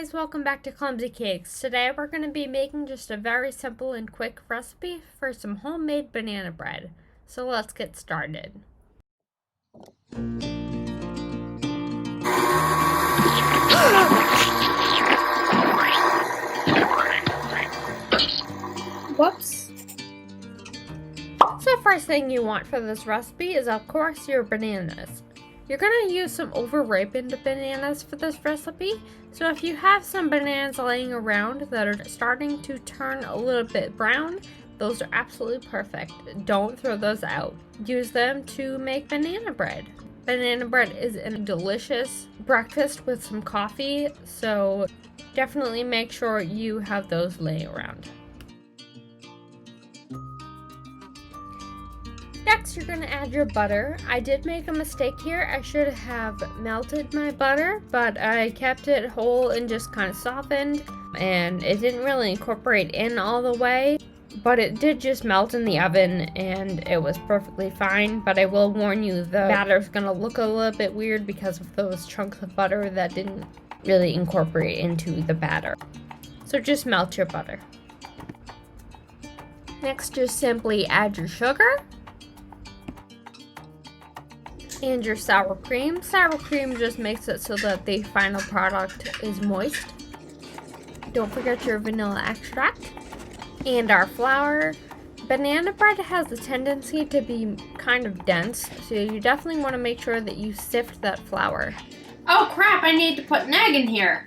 guys, welcome back to Clumsy Cakes. Today we're going to be making just a very simple and quick recipe for some homemade banana bread. So let's get started. Whoops. So first thing you want for this recipe is of course your bananas. You're going to use some over-ripened bananas for this recipe, so if you have some bananas laying around that are starting to turn a little bit brown, those are absolutely perfect. Don't throw those out. Use them to make banana bread. Banana bread is a delicious breakfast with some coffee, so definitely make sure you have those laying around. Next, you're going to add your butter. I did make a mistake here. I should have melted my butter, but I kept it whole and just kind of softened, and it didn't really incorporate in all the way, but it did just melt in the oven, and it was perfectly fine. But I will warn you, the batter's going to look a little bit weird because of those chunks of butter that didn't really incorporate into the batter. So just melt your butter. Next, just simply add your sugar and your sour cream. Sour cream just makes it so that the final product is moist. Don't forget your vanilla extract and our flour. Banana bread has a tendency to be kind of dense, so you definitely want to make sure that you sift that flour. Oh crap, I need to put an egg in here.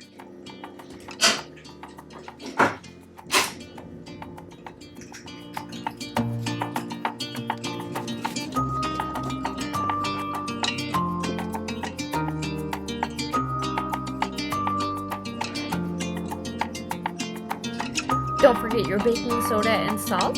Don't forget your baking soda and salt.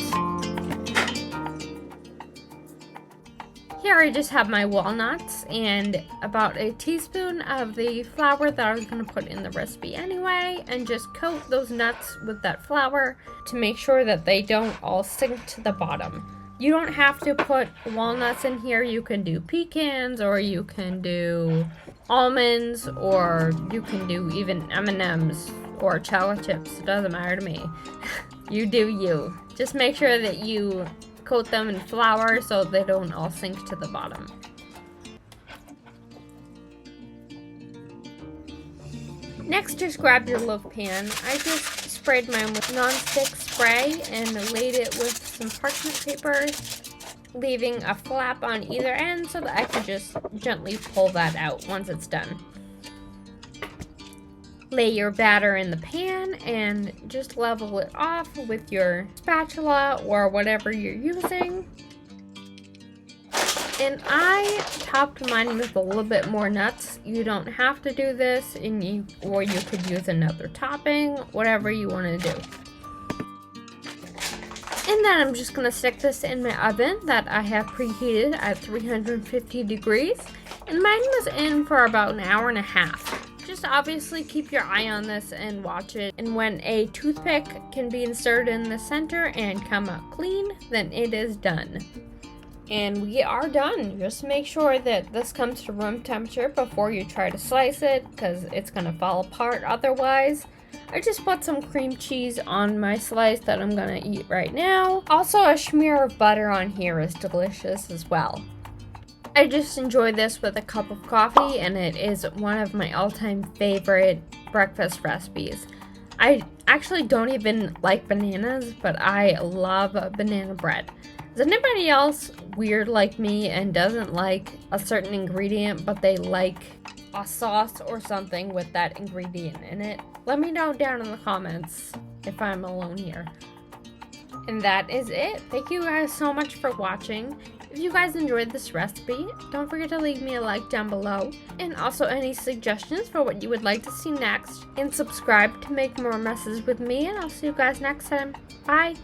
Here I just have my walnuts and about a teaspoon of the flour that I was going to put in the recipe anyway, and just coat those nuts with that flour to make sure that they don't all sink to the bottom. You don't have to put walnuts in here. You can do pecans, or you can do almonds, or you can do even M&Ms or chocolate chips. It doesn't matter to me. You do you. Just make sure that you coat them in flour so they don't all sink to the bottom. Next, just grab your loaf pan. I just sprayed mine with non-stick spray and laid it with some parchment paper, leaving a flap on either end so that I could just gently pull that out once it's done. Lay your batter in the pan and just level it off with your spatula or whatever you're using. And I topped mine with a little bit more nuts. You don't have to do this, or you could use another topping, whatever you want to do. And then I'm just going to stick this in my oven that I have preheated at 350 degrees. And mine was in for about an hour and a half. Just obviously keep your eye on this and watch it. And when a toothpick can be inserted in the center and come out clean, then it is done. And we are done. Just make sure that this comes to room temperature before you try to slice it, because it's going to fall apart otherwise. I just put some cream cheese on my slice that I'm going to eat right now. Also, a smear of butter on here is delicious as well. I just enjoy this with a cup of coffee, and it is one of my all-time favorite breakfast recipes. I actually don't even like bananas, but I love banana bread. Is anybody else weird like me and doesn't like a certain ingredient, but they like a sauce or something with that ingredient in it? Let me know down in the comments if I'm alone here. And that is it. Thank you guys so much for watching. If you guys enjoyed this recipe, don't forget to leave me a like down below, and also any suggestions for what you would like to see next, and subscribe to make more messes with me, and I'll see you guys next time. Bye!